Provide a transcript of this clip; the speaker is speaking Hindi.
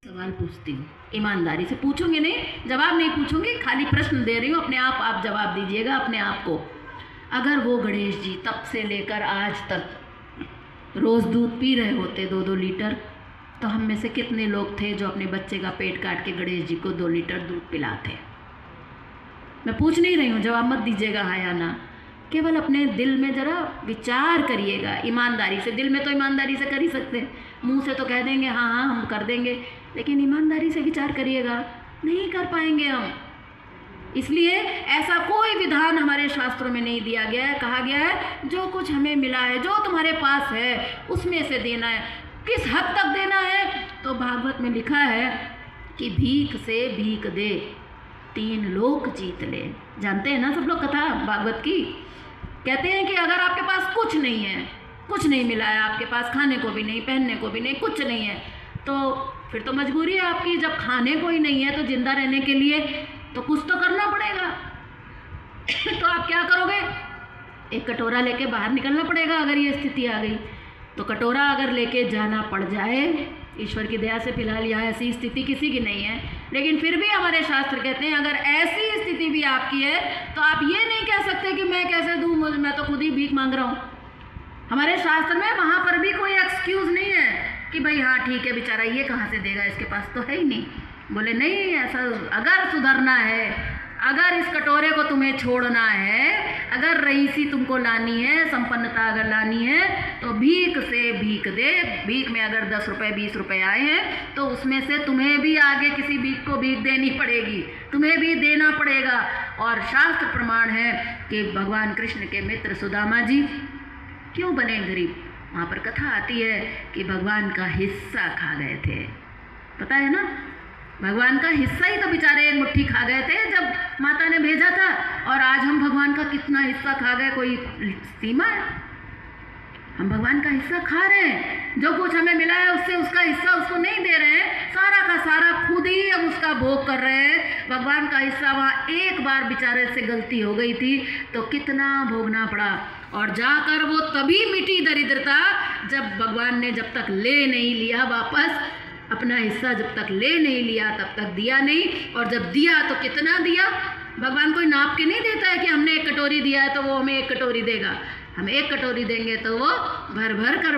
सवाल पूछती हूँ, ईमानदारी से पूछूंगी, नहीं जवाब नहीं पूछूंगी, खाली प्रश्न दे रही हूँ, अपने आप जवाब दीजिएगा अपने आप को। अगर वो गणेश जी तब से लेकर आज तक रोज़ दूध पी रहे होते 2-2 लीटर, तो हम में से कितने लोग थे जो अपने बच्चे का पेट काट के गणेश जी को 2 लीटर दूध पिलाते? मैं पूछ नहीं रही हूँ, जवाब मत दीजिएगा हाँ या ना, केवल अपने दिल में ज़रा विचार करिएगा ईमानदारी से। दिल में तो ईमानदारी से कर ही सकते हैं, मुंह से तो कह देंगे हाँ हाँ हम कर देंगे, लेकिन ईमानदारी से विचार करिएगा, नहीं कर पाएंगे हम। इसलिए ऐसा कोई विधान हमारे शास्त्रों में नहीं दिया गया है। कहा गया है जो कुछ हमें मिला है, जो तुम्हारे पास है उसमें से देना है। किस हद तक देना है? तो भागवत में लिखा है कि भीख से भीख दे 3 लोक जीत ले। जानते हैं ना सब लोग कथा भागवत की? कहते हैं कि अगर आपके पास कुछ नहीं है, कुछ नहीं मिला है, आपके पास खाने को भी नहीं, पहनने को भी नहीं, कुछ नहीं है, तो फिर तो मजबूरी है आपकी। जब खाने को ही नहीं है तो जिंदा रहने के लिए तो कुछ तो करना पड़ेगा। तो आप क्या करोगे? एक कटोरा लेके बाहर निकलना पड़ेगा। अगर ये स्थिति आ गई तो कटोरा अगर लेके जाना पड़ जाए, ईश्वर की दया से फिलहाल यहाँ ऐसी स्थिति किसी की नहीं है, लेकिन फिर भी हमारे शास्त्र कहते हैं अगर ऐसी स्थिति भी आपकी है तो आप ये नहीं कह सकते कि मैं कैसे दूँ, मैं तो खुद ही भीख मांग रहा हूँ। हमारे शास्त्र में वहाँ पर भी कोई एक्सक्यूज़ नहीं है कि भाई हाँ ठीक है बेचारा ये कहाँ से देगा, इसके पास तो है ही नहीं। बोले नहीं, ऐसा अगर सुधरना है, अगर इस कटोरे को तुम्हें छोड़ना है, अगर रईसी तुमको लानी है, संपन्नता अगर लानी है, तो भीख से भीख दे। भीख में अगर 10 रुपये 20 रुपये आए हैं तो उसमें से तुम्हें भी आगे किसी भीख को भीख देनी पड़ेगी, तुम्हें भी देना पड़ेगा। और शास्त्र प्रमाण है कि भगवान कृष्ण के मित्र सुदामा जी क्यों बने गरीब? वहाँ पर कथा आती है कि भगवान का हिस्सा खा गए थे। पता है ना, भगवान का हिस्सा ही तो बेचारे एक मुट्ठी खा गए थे जब माता ने भेजा था, और आज हम भगवान का कितना हिस्सा खा गए, कोई सीमा है? हम भगवान का हिस्सा खा रहे हैं, जो कुछ हमें मिला है उससे उसका हिस्सा उसको नहीं दे रहे हैं, सारा का सारा खुद ही हम उसका भोग कर रहे हैं। भगवान का हिस्सा वहाँ एक बार बेचारे से गलती हो गई थी तो कितना भोगना पड़ा, और जाकर वो तभी मिटी दरिद्रता जब भगवान ने जब तक ले नहीं लिया वापस अपना हिस्सा, जब तक ले नहीं लिया तब तक दिया नहीं, और जब दिया तो कितना दिया। भगवान कोई नाप के नहीं देता है कि हमने 1 कटोरी दिया है तो वो हमें 1 कटोरी देगा। हम 1 कटोरी देंगे तो वो भर भर कर